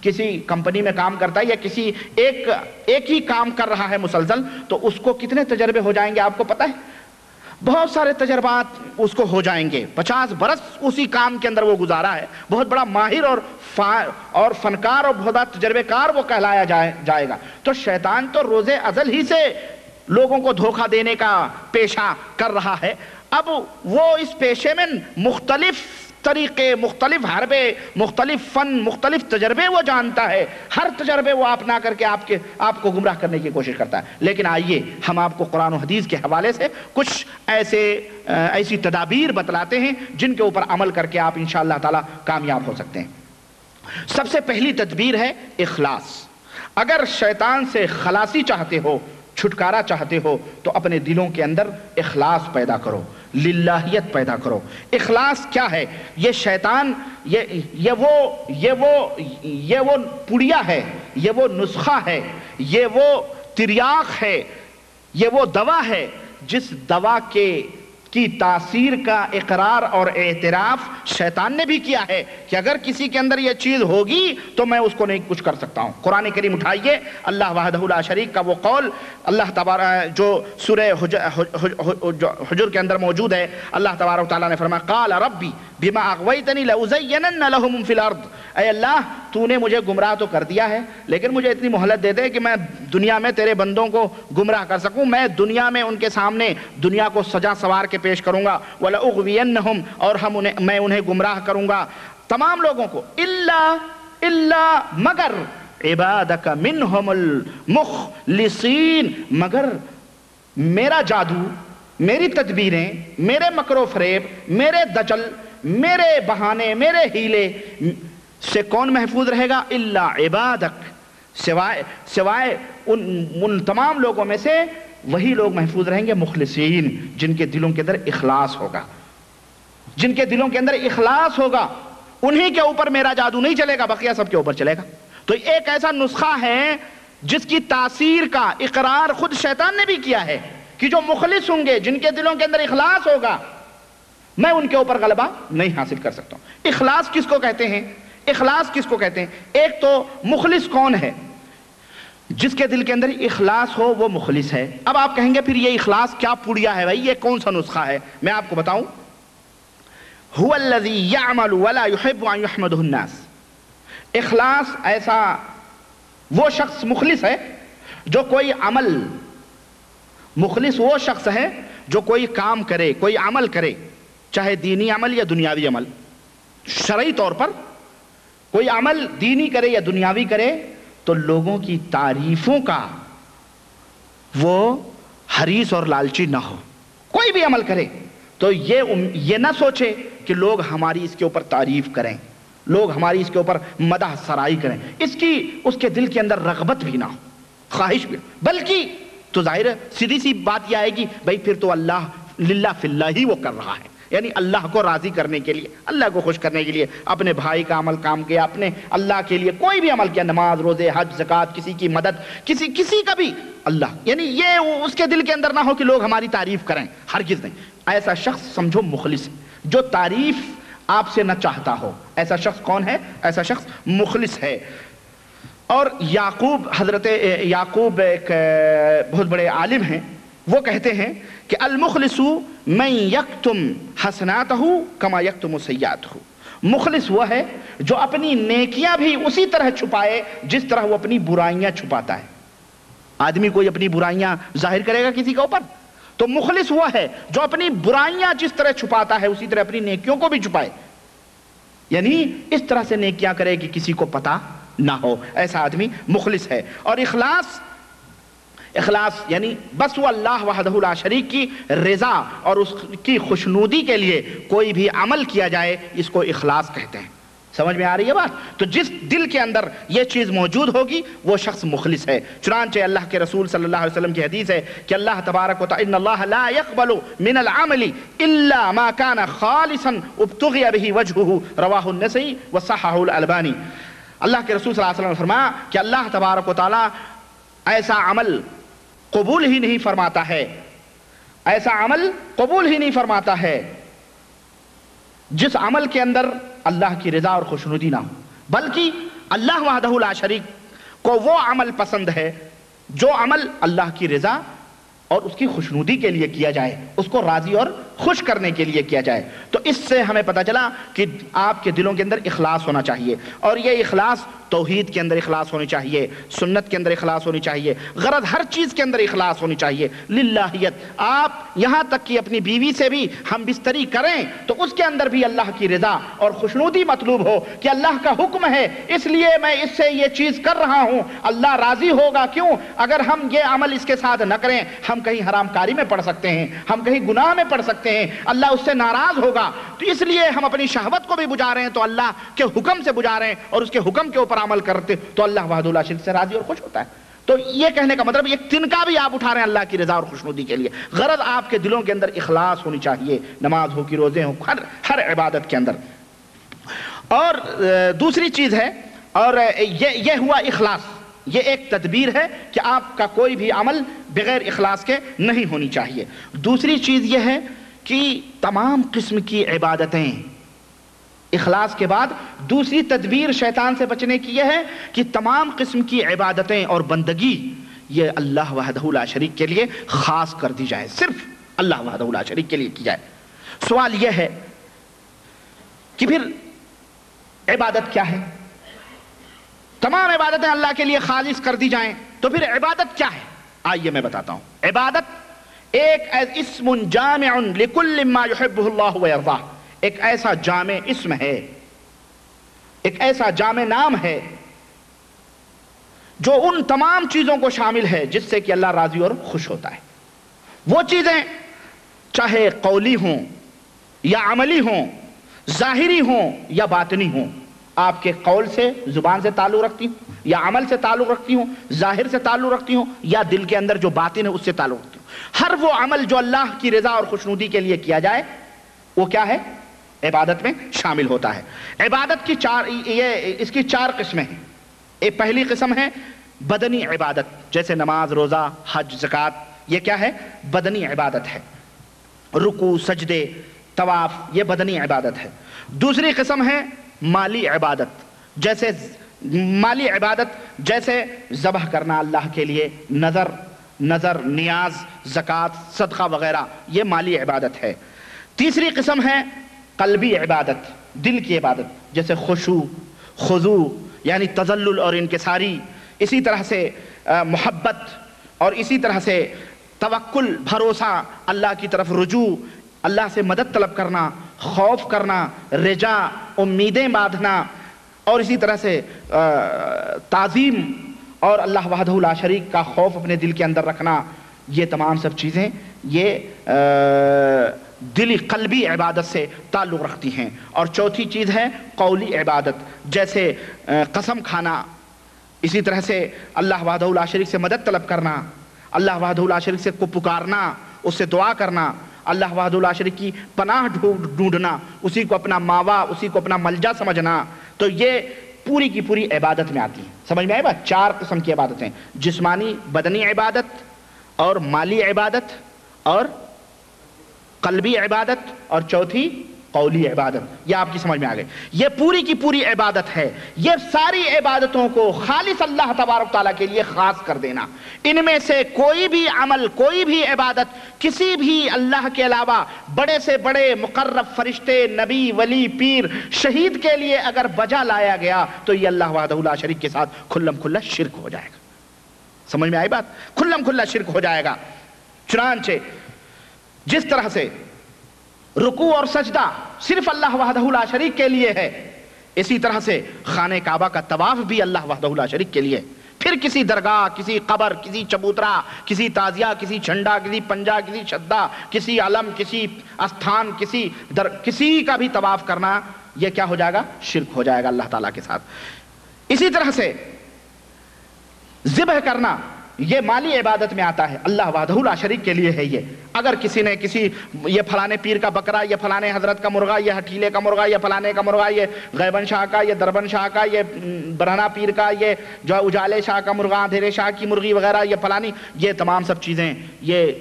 کسی کمپنی میں کام کرتا ہے یا کسی ایک ہی کام کر رہا ہے مسلسل، تو اس کو کتنے تجربے ہو جائیں گے آپ کو پتہ ہے؟ بہت سارے تجربات اس کو ہو جائیں گے۔ 50 برس اسی کام کے اندر وہ گزارا ہے، بہت بڑا ماہر اور فنکار اور بہت بڑا تجربے کار وہ کہلایا جائے گا۔ تو شیطان تو روز ازل ہی سے لوگوں کو دھوکہ دینے کا پیشہ کر رہا ہے۔ اب وہ اس پیشے میں مختلف طریقے، مختلف حربے، مختلف فن، مختلف تجربے وہ جانتا ہے، ہر تجربے وہ اپنا کر کے آپ کو گمراہ کرنے کی کوشش کرتا ہے۔ لیکن آئیے ہم آپ کو قرآن و حدیث کے حوالے سے کچھ ایسی تدابیر بتلاتے ہیں جن کے اوپر عمل کر کے آپ انشاءاللہ تعالی کامیاب ہو سکتے ہیں۔ سب سے پہلی تدبیر ہے اخلاص۔ اگر شیطان سے خلاصی چاہتے ہو، چھٹکارا چاہتے ہو، تو اپنے دلوں کے اندر اخلاص پیدا کرو، للہیت پیدا کرو۔ اخلاص کیا ہے؟ یہ شیطان یہ وہ پڑیا ہے، یہ وہ نسخہ ہے، یہ وہ تریاق ہے، یہ وہ دوا ہے جس دوا کی تاثیر کا اقرار اور اعتراف شیطان نے بھی کیا ہے کہ اگر کسی کے اندر یہ چیز ہوگی تو میں اس کو نہیں کچھ کر سکتا ہوں۔ قرآن کریم اٹھائیے، اللہ وحدہ لا شریک کا وہ قول، اللہ تبارک جو سورہ حجر کے اندر موجود ہے، اللہ تبارک و تعالیٰ نے فرمایا قال ربی بما اغویتنی لازینن لهم فی الارض، اے اللہ تو نے مجھے گمراہ تو کر دیا ہے لیکن مجھے اتنی مہلت دے دے کہ میں دنیا میں تیرے بندوں کو گمراہ کر سکوں، میں دنیا میں ان کے سامنے دنیا کو سجا سوار کے پیش کروں گا، وَلَأُغْوِيَنَّهُمْ، اور میں انہیں گمراہ کروں گا تمام لوگوں کو، الا مگر عبادک منہم المخلصین، مگر میرا جادو، میری تدبیریں، میرے مکر و فریب، میرے دجل، میرے بہانے، میرے ہیلے سے کون محفوظ رہے گا؟ الا عبادک، سوائے ان تمام لوگوں میں سے وہی لوگ محفوظ رہیں گے مخلصین، جن کے دلوں کے اندر اخلاص ہوگا۔ جن کے دلوں کے اندر اخلاص ہوگا انہی کے اوپر میرا جادو نہیں چلے گا، بقیہ سب کے اوپر چلے گا۔ تو ایک ایسا نسخہ ہے جس کی تاثیر کا اقرار خود شیطان نے بھی کیا ہے کہ جو مخلص ہوں گے، جن کے دلوں کے اندر اخلاص ہوگا، میں ان کے اوپر غلبہ نہیں حاصل کر سکتا ہوں۔ اخلاص کس کو کہتے ہیں؟ اخلاص کس کو کہتے ہیں؟ ایک تو مخلص کون ہے؟ جس کے دل کے اندر اخلاص ہو وہ مخلص ہے۔ اب آپ کہیں گے پھر یہ اخلاص کیا پوڑیا ہے بھائی، یہ کون سا نسخہ ہے؟ میں آپ کو بتاؤں، هو الذي يعمل ولا يحب ان يحمده الناس۔ اخلاص ایسا وہ شخص مخلص ہے جو کوئی عمل، مخلص وہ شخص ہے جو کوئی کام کرے، کوئی عمل کرے، چاہے دینی عمل یا دنیاوی عمل، شرعی طور پر کوئی عمل دینی کرے یا دنیاوی کرے تو لوگوں کی تعریفوں کا وہ حریص اور لالچی نہ ہو۔ کوئی بھی عمل کرے تو یہ نہ سوچے کہ لوگ ہماری اس کے اوپر تعریف کریں، لوگ ہماری اس کے اوپر مدح سرائی کریں، اس کے دل کے اندر رغبت بھی نہ ہو، خواہش بھی، بلکہ تو ظاہر ہے سیدھی سی بات یہ آئے گی بھائی پھر تو اللہ للہ فی اللہ ہی وہ کر رہا ہے، یعنی اللہ کو راضی کرنے کے لیے، اللہ کو خوش کرنے کے لیے اپنے بھائی کا عمل کام کیا، اپنے اللہ کے لیے کوئی بھی عمل کیا، نماز روزے حج زکوٰۃ، کسی کی مدد، کسی کا بھی اللہ، یعنی یہ اس کے دل کے اندر نہ ہو کہ لوگ ہماری تعریف کریں، ہرگز نہیں۔ ایسا شخص سمجھو مخلص ہے، جو تعریف آپ سے نہ چاہتا ہو، ایسا شخص کون ہے؟ ایسا شخص مخلص ہے۔ اور حضرت یعقوب ایک بہت بڑے عالم ہیں، وہ کہتے ہیں کہ المخلص من یکتم حسناتہ کما یکتم سیئاتہ، مخلص وہ ہے جو اپنی نیکیاں بھی اسی طرح چھپائے جس طرح وہ اپنی برائیاں چھپاتا ہے۔ آدمی کوئی اپنی برائیاں ظاہر کرے گا کسی کے اوپر، تو مخلص وہ ہے جو اپنی برائیاں جس طرح چھپاتا ہے اسی طرح اپنی نیکیوں کو بھی چھپائے، یعنی اس طرح سے نیکیاں کرے کہ کسی کو پتہ نہ ہو، ایسا آدمی مخلص ہے۔ اور اخلاص یعنی بس وہ اللہ وحدہ لا شریک کی رضا اور اس کی خوشنودی کے لیے کوئی بھی عمل کیا جائے، اس کو اخلاص کہتے ہیں۔ سمجھ میں آ رہی ہے بات؟ تو جس دل کے اندر یہ چیز موجود ہوگی وہ شخص مخلص ہے۔ چنانچہ اللہ کے رسول صلی اللہ علیہ وسلم کی حدیث ہے کہ اللہ تبارک و تعالی ان اللہ لا يقبل من العمل الا ما كان خالصا ابتغي به وجهه رواہ النسائی وصححہ الالبانی۔ اللہ کے رسول صلی اللہ علیہ وسلم نے فرمایا کہ اللہ تبارک و تعالی ایسا عمل قبول ہی نہیں فرماتا ہے، ایسا عمل قبول ہی نہیں فرماتا ہے جس عمل کے اندر اللہ کی رضا اور خوشنودی نہ ہو، بلکہ اللہ وحدہ لا شریک کو وہ عمل پسند ہے جو عمل اللہ کی رضا اور اس کی خوشنودی کے لیے کیا جائے، اس کو راضی اور خوش کرنے کے لیے کیا جائے۔ تو اس سے ہمیں پتہ چلا کہ آپ کے دلوں کے اندر اخلاص ہونا چاہیے، اور یہ اخلاص توحید کے اندر اخلاص ہونی چاہیے، سنت کے اندر اخلاص ہونی چاہیے، غرض ہر چیز کے اندر اخلاص ہونی چاہیے، للہیت۔ آپ یہاں تک کہ اپنی بیوی سے بھی ہم بستری کریں تو اس کے اندر بھی اللہ کی رضا اور خوشنودی مطلوب ہو کہ اللہ کا حکم ہے اس لیے میں اس سے یہ چیز کر رہا ہوں، اللہ راضی ہوگا کیوں؟ اگر ہم یہ عمل اس کے ساتھ نہ کریں ہم کہیں حرام کاری میں پڑ سکتے ہیں، ہم کہیں گناہ میں پڑ سکتے ہیں، اللہ اس سے ناراض ہوگا، تو اس لیے ہم اپنی شہوت کو بھی بجا رہے ہیں تو اللہ کے حکم سے بجا رہے ہیں، اور اس کے حکم کے اوپر عمل کرتے تو اللہ وحدہ لا شریک سے راضی اور خوش ہوتا ہے۔ تو یہ کہنے کا مطلب ایک تنکا بھی آپ اٹھا رہے ہیں اللہ کی رضا اور خوشنودی کے لیے، غرض آپ کے دلوں کے اندر اخلاص ہونی چاہیے، نماز ہو کہ روزے ہوں، ہر عبادت کے اندر۔ اور دوسری چیز ہے، اور یہ ہوا اخلاص، یہ ایک تدبیر ہے کہ آپ کا کوئی بھی عمل بغیر اخلاص کے نہیں ہونی چاہیے۔ دوسری چیز یہ ہے کہ تمام قسم کی عبادتیں، اخلاص کے بعد دوسری تدبیر شیطان سے بچنے کی یہ ہے کہ تمام قسم کی عبادتیں اور بندگی یہ اللہ وحدہ لا شریک کے لیے خاص کر دی جائے، صرف اللہ وحدہ لا شریک کے لیے کی جائے۔ سوال یہ ہے کہ پھر عبادت کیا ہے؟ تمام عبادتیں اللہ کے لیے خالص کر دی جائیں تو پھر عبادت کیا ہے؟ آئیے میں بتاتا ہوں۔ عبادت ایک اسم جامع لکل ما یحبہ اللہ ویرضاہ، ایک ایسا جامع اسم ہے، ایک ایسا جامع نام ہے جو ان تمام چیزوں کو شامل ہے جس سے کہ اللہ راضی اور خوش ہوتا ہے۔ وہ چیزیں چاہے قولی ہوں یا عملی ہوں، ظاہری ہوں یا باطنی ہوں، آپ کے قول سے، زبان سے تعلق رکھتی ہوں یا عمل سے تعلق رکھتی ہوں، ظاہر سے تعلق رکھتی ہوں یا دل کے اندر جو باطن ہے اس سے تعلق رکھتی ہوں، ہر وہ عمل جو اللہ کی رضا اور خوشنودی کے لیے کیا جائے وہ کیا ہے؟ عبادت میں شامل ہوتا ہے۔ عبادت کی اس کی چار قسمیں ہیں۔ ایک پہلی قسم ہے بدنی عبادت، جیسے نماز، روزہ، حج، زکوٰۃ، یہ کیا ہے؟ بدنی عبادت ہے۔ رکوع، سجدے، طواف، یہ بدنی عبادت ہے۔ دوسری قسم ہے مالی عبادت، جیسے مالی عبادت جیسے ذبح کرنا اللہ کے لیے، نظر، نیاز، زکوٰۃ، صدقہ وغیرہ، یہ مالی عبادت ہے۔ تیسری قسم ہے قلبی عبادت، دل کی عبادت، جیسے خشوع، خضوع یعنی تذلل اور انکساری، اسی طرح سے محبت، اور اسی طرح سے توکل، بھروسہ، اللہ کی طرف رجوع، اللہ سے مدد طلب کرنا، خوف کرنا، رجا، امیدیں باندھنا، اور اسی طرح سے تعظیم اور اللہ وحدہ لا شریک کا خوف اپنے دل کے اندر رکھنا، یہ تمام سب چیزیں یہ دلی قلبی عبادت سے تعلق رکھتی ہیں۔ اور چوتھی چیز ہے قولی عبادت، جیسے قسم کھانا، اسی طرح سے اللہ وحدہ لا شریک سے مدد طلب کرنا، اللہ وحدہ لا شریک سے کو پکارنا، اس سے دعا کرنا، اللہ وحدہ لا شریک کی پناہ ڈھونڈنا، اسی کو اپنا ماوا، اسی کو اپنا ملجا سمجھنا، تو یہ پوری کی پوری عبادت میں آتی ہے۔ سمجھ میں آئے بات؟ چار قسم کی عبادتیں، جسمانی بدنی عبادت، اور مالی عبادت، اور قلبی عبادت، اور چوتھی قولی عبادت۔ یہ آپ کی سمجھ میں آ گئی۔ یہ پوری کی پوری عبادت ہے۔ یہ ساری عبادتوں کو خالص اللہ تبارک تعالیٰ کے لیے خاص کر دینا۔ ان میں سے کوئی بھی عمل، کوئی بھی عبادت کسی بھی اللہ کے علاوہ بڑے سے بڑے مقرب فرشتے، نبی، ولی، پیر، شہید کے لیے اگر بجا لایا گیا تو یہ اللہ وحدہ لا شریک کے ساتھ کھلم کھلا شرک ہو جائے گا۔ سمجھ میں آئی بات؟ کھلم کھلا شرک ہو جائے گا۔ چنانچہ جس طرح سے رکوع اور سجدہ صرف اللہ وحدہ لا شریک کے لیے ہے، اسی طرح سے خانہ کعبہ کا طواف بھی اللہ وحدہ لا شریک کے لیے۔ پھر کسی درگاہ، کسی قبر، کسی چبوترا، کسی تازیہ، کسی جھنڈا، کسی پنجا، کسی شدہ، کسی علم، کسی استھان، کسی کا بھی طواف کرنا، یہ کیا ہو جائے گا؟ شرک ہو جائے گا اللہ تعالیٰ کے ساتھ۔ اسی طرح سے ذبح کرنا، یہ مالی عبادت میں آتا ہے، اللہ وحدہ لا شریک کے لیے ہے۔ یہ اگر کسی نے یہ فلانے پیر کا بکرا، یہ فلانے حضرت کا مرغا، یہ ہٹھیلے کا مرغا، یہ فلانے کا مرغا، یہ غیبن شاہ کا، یہ دربن شاہ کا، یہ برہنہ پیر کا، یہ جو اجالے شاہ کا مرغا، اندھیرے شاہ کی مرغی وغیرہ، یہ فلانی، یہ تمام سب چیزیں یہ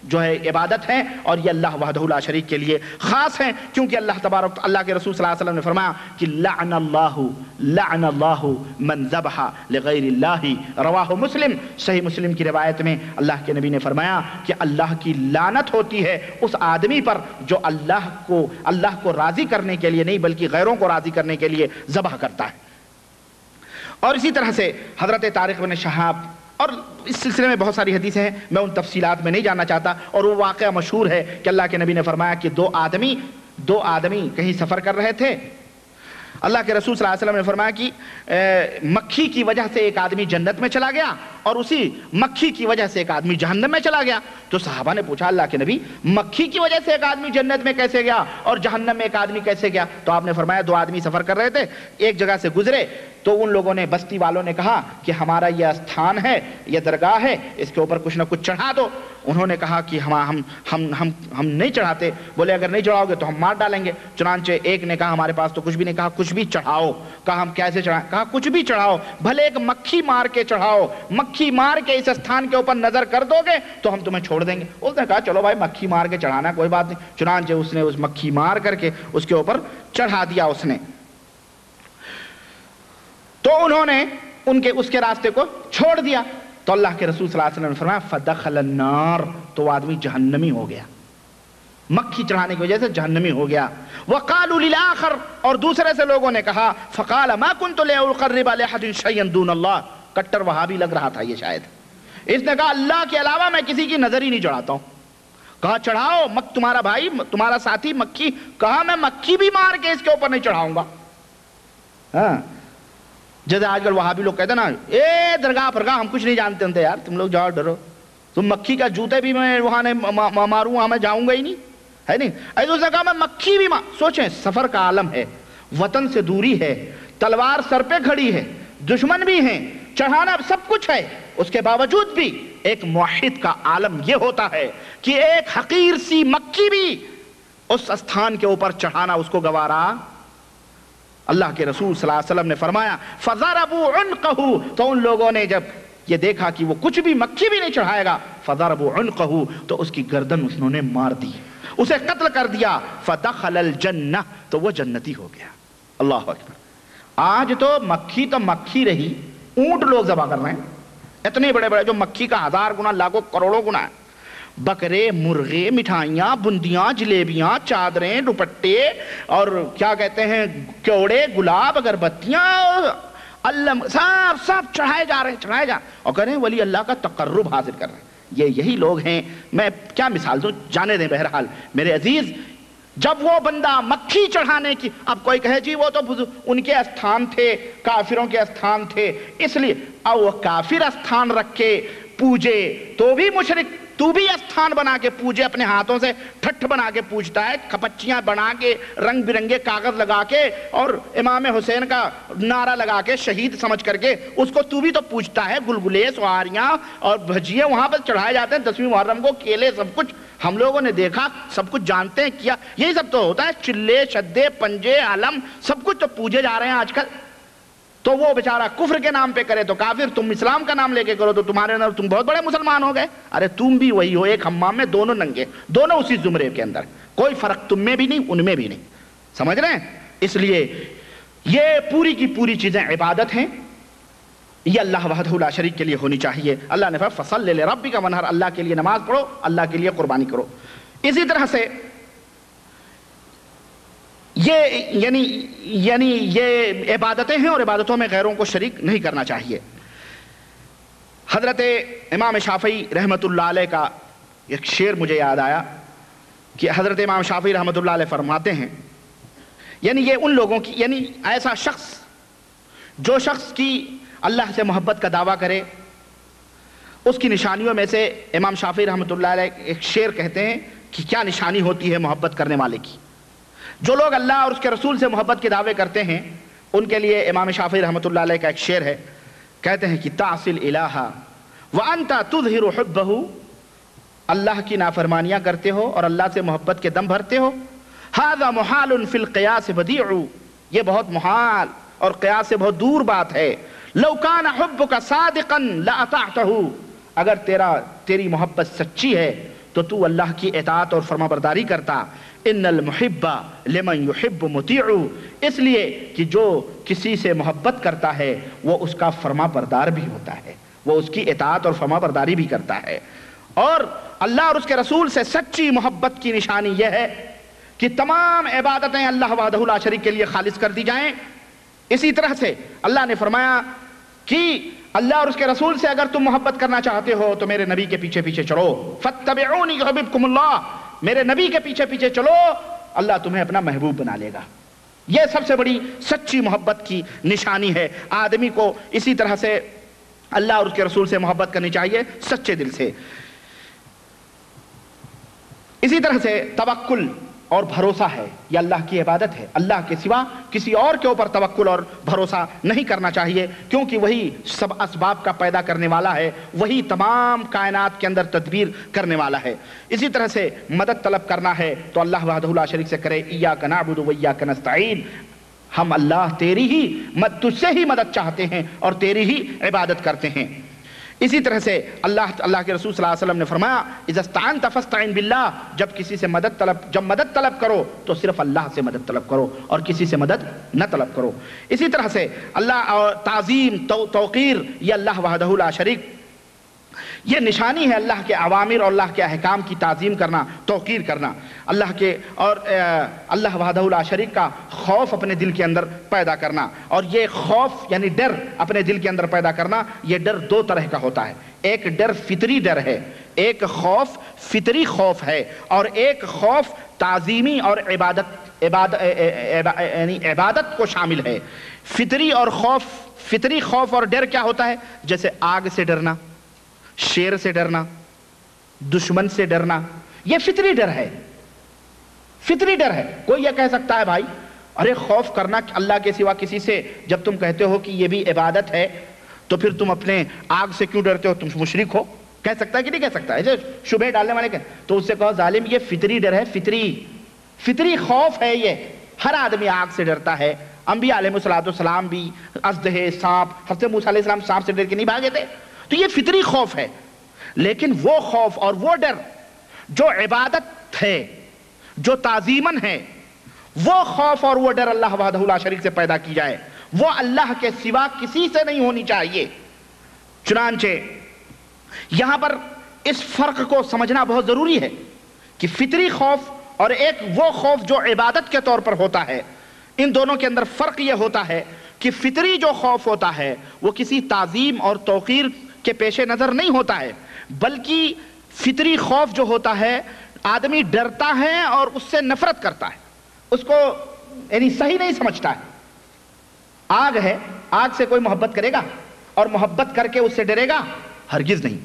جو ہے عبادت ہیں، اور یہ اللہ وحدہ لا شریک کے لیے خاص ہیں، کیونکہ اللہ کے رسول صلی اللہ علیہ وسلم نے فرمایا کہ لعن اللہ من ذبح لغیر اللہ، رواہ مسلم، صحیح مسلم کی روایت میں اللہ کے نبی نے فرمایا کہ اللہ کی لعنت ہوتی ہے اس آدمی پر جو اللہ کو راضی کرنے کے لیے نہیں بلکہ غیروں کو راضی کرنے کے لیے ذبح کرتا ہے۔ اور اسی طرح سے حضرت طارق بن شہاب، اور اس سلسلے میں بہت ساری حدیثیں ہیں، میں ان تفصیلات میں نہیں جاننا چاہتا، اور وہ واقعہ مشہور ہے کہ اللہ کے نبی نے فرمایا کہ دو آدمی کہیں سفر کر رہے تھے، اللہ کے رسول صلی اللہ علیہ وسلم نے فرمایا کہ مکھی کی وجہ سے ایک آدمی جنت میں چلا گیا اور اسی مکھی کی وجہ سے ایک آدمی جہنم میں چلا گیا۔ تو صحابہ نے پوچھا اللہ کے نبی مکھی کی وجہ سے ایک آدمی جنت میں کیسے گیا اور جہنم میں ایک آدمی کیسے گیا؟ تو آپ نے فرمایا دو آدمی سفر کر رہے تھے، ایک جگہ سے گزرے تو ان لوگوں نے، بستی والوں نے کہا کہ ہمارا یہ استھان ہے، یہ درگاہ ہے، اس کے اوپر کچھ نہ کچھ چڑھا دو۔ انہوں نے کہا کہ ہم نہیں چڑھاتے۔ بولے اگر نہیں چڑھاؤ گے تو ہم مار ڈالیں گے۔ چنانچہ ایک نے کہا ہمارے پاس تو کچھ بھی نہیں، کہا کچھ بھی چڑھاؤ۔ کہا ہم کیسے چڑھائیں؟ کہا کچھ بھی چڑھاؤ، بھلے ایک مکھی مار کے چڑھاؤ، مکھی مار کے اس استھان کے اوپر نظر کر دو گے تو ہم تمہیں چھوڑ دیں گے۔ اس نے کہا چلو بھائی مکھی مار کے چڑھانا کوئی بات نہیں۔ چنانچہ اس نے اس مکھی مار کر کے اس کے اوپر چڑھا دیا اس نے، تو انہوں نے اس کے راستے کو چھوڑ دیا۔ تو اللہ کے رسول صلی اللہ علیہ وسلم نے فرمایا فدخل النار، تو وہ آدمی جہنمی ہو گیا، مکھی چڑھانے کی وجہ سے جہنمی ہو گیا۔ وقالوا للآخر، اور دوسرے سے لوگوں نے کہا فقال ما كنت لأقرب لأحد شيئا دون اللہ، کٹر وہابی لگ رہا تھا یہ شاید، اس نے کہا اللہ کے علاوہ میں کسی کی نظر ہی نہیں چڑھاتا ہوں۔ کہا چڑھاؤ، تمہارا بھائی تمہارا ساتھی مکھی، کہا میں مکھی بھی مار کے اس کے اوپر نہیں چڑھاؤں گا۔ ہاں جیسے آج کل وہابی لوگ کہتے ہیں نا اے درگاہ فرگاہ ہم کچھ نہیں جانتے ہیں یار، تم لوگ جاؤ ڈرو، تم مکھی کا جوتے بھی میں وہاں ماروں، وہاں میں جاؤں گا ہی نہیں، ہے نہیں۔ ایسے اس نے کہا میں مکھی بھی سوچیں سفر کا عالم ہے، وطن سے دوری ہے، تلوار سر پہ کھڑی ہے، دشمن بھی ہیں، چڑھانا سب کچھ ہے، اس کے باوجود بھی ایک موحد کا عالم یہ ہوتا ہے کہ ایک حقیر سی مکھی بھی اس استھان کے اوپر چڑھانا اس کو گوارا۔ اللہ کے رسول صلی اللہ علیہ وسلم نے فرمایا فَضَرَبُوا عُنْقَهُ، تو ان لوگوں نے جب یہ دیکھا کہ وہ کچھ بھی مکھی بھی نہیں چڑھائے گا، فَضَرَبُوا عُنْقَهُ، تو اس کی گردن انہوں نے مار دی، اسے قتل کر دیا، فَدَخَلَ الْجَنَّةِ، تو وہ جنتی ہو گیا۔ اللہ اکبر۔ آج تو مکھی رہی، اونٹ لوگ ذبح کر رہے ہیں، اتنے بڑے بڑے جو مکھی کا 1000 گنا لاکھوں کروڑوں گنا ہے، بکرے، مرغے، مٹھائیاں، بندیاں، جلیبیاں، چادریں، دوپٹے اور کیا کہتے ہیں کیوڑے، گلاب، اگربتیاں، سب چڑھائے جا رہے ہیں اور کہہ رہے ہیں ولی اللہ کا تقرب حاصل کر رہے ہیں۔ یہی لوگ ہیں، میں کیا مثال دوں، جانے دیں۔ بہرحال میرے عزیز، جب وہ بندہ مکھی چڑھانے کی، اب کوئی کہے جی وہ تو ان کے استھان تھے، کافروں کے استھان تھے، اس لیے اب وہ کافر استھان رکھ کے پوجے تو بھی مشرک، تو بھی استھان بنا کے پوجے، اپنے ہاتھوں سے ٹھٹھ بنا کے پوجتا ہے، کھپچیاں بنا کے، رنگ برنگے کاغذ لگا کے اور امام حسین کا نعرہ لگا کے شہید سمجھ کر کے اس کو تو بھی تو پوجتا ہے۔ گلگلے، سواریاں اور بھجیے وہاں پر چڑھائے جاتے ہیں 10ویں محرم کو، کیلے، سب کچھ ہم لوگوں نے دیکھا، سب کچھ جانتے ہیں، کیا یہی سب تو ہوتا ہے، چلے، شدے، پنجے، علم، سب کچھ تو پوجے جا رہے ہیں آج کل۔ تو وہ بیچارہ کفر کے نام پہ کرے تو کافر، تم اسلام کا نام لے کے کرو تو تمہارے اندر تم بہت بڑے مسلمان ہو گئے۔ ارے تم بھی وہی ہو، ایک حمام میں دونوں ننگے، دونوں اسی زمرے کے اندر، کوئی فرق تم میں بھی نہیں ان میں بھی نہیں، سمجھ رہے ہیں؟ اس لیے یہ پوری کی پوری چیزیں عبادت ہیں، یہ اللہ وحدہ لا شریک کے لیے ہونی چاہیے۔ اللہ نے فرمایا فصل لربک وانحر، اللہ کے لیے نماز پڑھو، اللہ کے لیے قربانی کرو۔ اسی طرح سے یہ یعنی یہ عبادتیں ہیں اور عبادتوں میں غیروں کو شریک نہیں کرنا چاہیے۔ حضرت امام شافعی رحمۃ اللہ علیہ کا ایک شعر مجھے یاد آیا کہ حضرت امام شافعی رحمۃ اللہ علیہ فرماتے ہیں، یعنی یہ ان لوگوں کی، یعنی ایسا شخص جو شخص کی اللہ سے محبت کا دعویٰ کرے، اس کی نشانیوں میں سے امام شافعی رحمۃ اللہ علیہ ایک شعر کہتے ہیں کہ کیا نشانی ہوتی ہے محبت کرنے والے کی۔ جو لوگ اللہ اور اس کے رسول سے محبت کے دعوے کرتے ہیں ان کے لیے امام شافعی رحمۃ اللہ علیہ کا ایک شعر ہے، کہتے ہیں کہ تعصی الالہ وانت تظہر حبہ، اللہ کی نافرمانیاں کرتے ہو اور اللہ سے محبت کے دم بھرتے ہو، ھذا محال فی القیاس بدیع، یہ بہت محال اور قیاس سے بہت دور بات ہے۔ لو کان حبک صادقا لاطعتہ، اگر تیری محبت سچی ہے تو تو اللہ کی اطاعت اور فرما برداری کرتا۔ ان المحب لمن يحب مطیع، اس لیے کہ جو کسی سے محبت کرتا ہے وہ اس کا فرما بردار بھی ہوتا ہے، وہ اس کی اطاعت اور فرما برداری بھی کرتا ہے۔ اور اللہ اور اس کے رسول سے سچی محبت کی نشانی یہ ہے کہ تمام عبادتیں اللہ وحدہ لا شریک کے لیے خالص کر دی جائیں۔ اسی طرح سے اللہ نے فرمایا کہ اللہ اور اس کے رسول سے اگر تم محبت کرنا چاہتے ہو تو میرے نبی کے پیچھے پیچھے چلو، فاتبعونی یحببکم اللہ، میرے نبی کے پیچھے پیچھے چلو، اللہ تمہیں اپنا محبوب بنا لے گا۔ یہ سب سے بڑی سچی محبت کی نشانی ہے۔ آدمی کو اسی طرح سے اللہ اور اس کے رسول سے محبت کرنی چاہیے سچے دل سے۔ اسی طرح سے توکل اور بھروسہ ہے، یہ اللہ کی عبادت ہے، اللہ کے سوا کسی اور کے اوپر توکل اور بھروسہ نہیں کرنا چاہیے، کیونکہ وہی سب اسباب کا پیدا کرنے والا ہے، وہی تمام کائنات کے اندر تدبیر کرنے والا ہے۔ اسی طرح سے مدد طلب کرنا ہے تو اللہ وحدہ لا شریک سے کرے، ایاک نعبد و ایاک نستعین، ہم اللہ تیری ہی تجھ سے ہی مدد چاہتے ہیں اور تیری ہی عبادت کرتے ہیں۔ اسی طرح سے اللہ کے رسول صلی اللہ علیہ وسلم نے فرمایا اذا استعنت فاستعن باللہ، جب کسی سے مدد طلب کرو تو صرف اللہ سے مدد طلب کرو اور کسی سے مدد نہ طلب کرو۔ اسی طرح سے اللہ اور تعظیم، توقیر، یہ اللہ وحدہ لا شریک، یہ نشانی ہے اللہ کے اوامر اور اللہ کے احکام کی تعظیم کرنا، توقیر کرنا، اللہ کے اور اللہ وحدہ لا شریک کا خوف اپنے دل کے اندر پیدا کرنا۔ اور یہ خوف یعنی ڈر اپنے دل کے اندر پیدا کرنا، یہ ڈر دو طرح کا ہوتا ہے، ایک ڈر فطری ڈر ہے، ایک خوف فطری خوف ہے، اور ایک خوف تعظیمی اور عبادت کو شامل ہے۔ فطری خوف اور ڈر کیا ہوتا ہے؟ جیسے آگ سے ڈرنا، شیر سے ڈرنا، دشمن سے ڈرنا، یہ فطری ڈر ہے، فطری ڈر ہے۔ کوئی یہ کہہ سکتا ہے بھائی ارے خوف کرنا اللہ کے سوا کسی سے، جب تم کہتے ہو کہ یہ بھی عبادت ہے تو پھر تم اپنے آگ سے کیوں ڈرتے ہو، تم مشرک ہو؟ کہہ سکتا ہے کہ نہیں کہہ سکتا ہے؟ شبہ ڈالنے والے تو اس سے کہو ظالم یہ فطری ڈر ہے، فطری خوف ہے یہ. ہر آدمی آگ سے ڈرتا ہے. انبیاء علیہ السلام بھی اژدہے، سانپ، حضرت موسیٰ علیہ السلام سانپ سے ڈر کے نہیں بھاگے تھے. تو یہ فطری خوف ہے. لیکن وہ خوف اور وہ ڈر جو عبادت ہے، جو تعظیمن ہے، وہ خوف اور وہ ڈر اللہ وحدہ لا شریک سے پیدا کی جائے، وہ اللہ کے سوا کسی سے نہیں ہونی چاہیے. چنانچہ یہاں پر اس فرق کو سمجھنا بہت ضروری ہے کہ فطری خوف اور ایک وہ خوف جو عبادت کے طور پر ہوتا ہے، ان دونوں کے اندر فرق یہ ہوتا ہے کہ فطری جو خوف ہوتا ہے وہ کسی تعظیم اور توقیر کے پیش نظر نہیں ہوتا ہے، بلکہ فطری خوف جو ہوتا ہے آدمی ڈرتا ہے اور اس سے نفرت کرتا ہے، اس کو یعنی صحیح نہیں سمجھتا ہے. آگ ہے، آگ سے کوئی محبت کرے گا اور محبت کر کے اس سے ڈرے گا؟ ہرگز نہیں.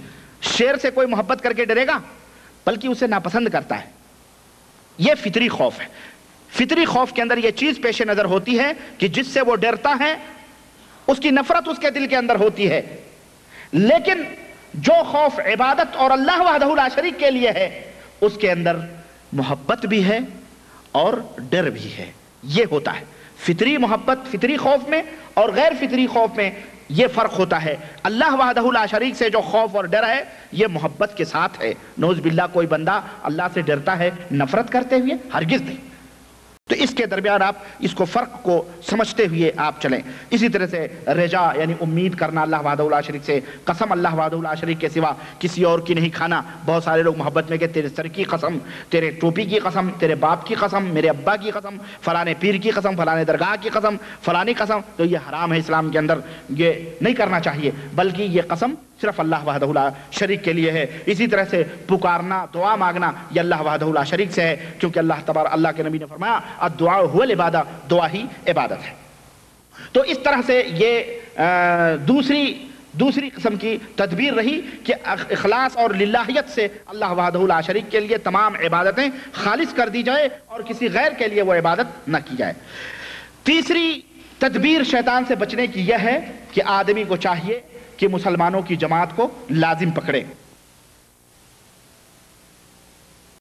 شیر سے کوئی محبت کر کے ڈرے گا؟ بلکہ اسے ناپسند کرتا ہے. یہ فطری خوف ہے. فطری خوف کے اندر یہ چیز پیش نظر ہوتی ہے کہ جس سے وہ ڈرتا ہے اس کی نفرت اس کے دل کے اندر ہوتی ہے. لیکن جو خوف عبادت اور اللہ وحدہ لا شریک کے لیے ہے اس کے اندر محبت بھی ہے اور ڈر بھی ہے. یہ ہوتا ہے فطری محبت، فطری خوف میں اور غیر فطری خوف میں یہ فرق ہوتا ہے. اللہ وحدہ لا شریک سے جو خوف اور ڈر ہے یہ محبت کے ساتھ ہے. نعوذ باللہ کوئی بندہ اللہ سے ڈرتا ہے نفرت کرتے ہوئے؟ ہرگز نہیں. تو اس کے درمیان آپ اس کو فرق کو سمجھتے ہوئے آپ چلیں. اسی طرح سے رجا یعنی امید کرنا اللہ وحدہ لا شریک سے، قسم اللہ وحدہ لا شریک کے سوا کسی اور کی نہیں کھانا. بہت سارے لوگ محبت میں کہ تیرے سر کی قسم، تیرے ٹوپی کی قسم، تیرے باپ کی قسم، میرے ابا کی قسم، فلانے پیر کی قسم، فلانے درگاہ کی قسم، فلانی قسم. تو یہ حرام ہے اسلام کے اندر، یہ نہیں کرنا چاہیے، بلکہ یہ قسم صرف اللہ وحدہ لا شریک کے لیے ہے. اسی طرح سے پکارنا، دعا مانگنا یہ اللہ وحدہ لا شریک سے ہے، کیونکہ اللہ کے نبی نے فرمایا الدعاء هو العبادہ، دعا ہی عبادت ہے. تو اس طرح سے یہ دوسری قسم کی تدبیر رہی کہ اخلاص اور للہیت سے اللہ وحدہ لا شریک کے لیے تمام عبادتیں خالص کر دی جائے اور کسی غیر کے لیے وہ عبادت نہ کی جائے. تیسری تدبیر شیطان سے بچنے کی یہ ہے کہ آدمی کو چاہیے کہ مسلمانوں کی جماعت کو لازم پکڑے.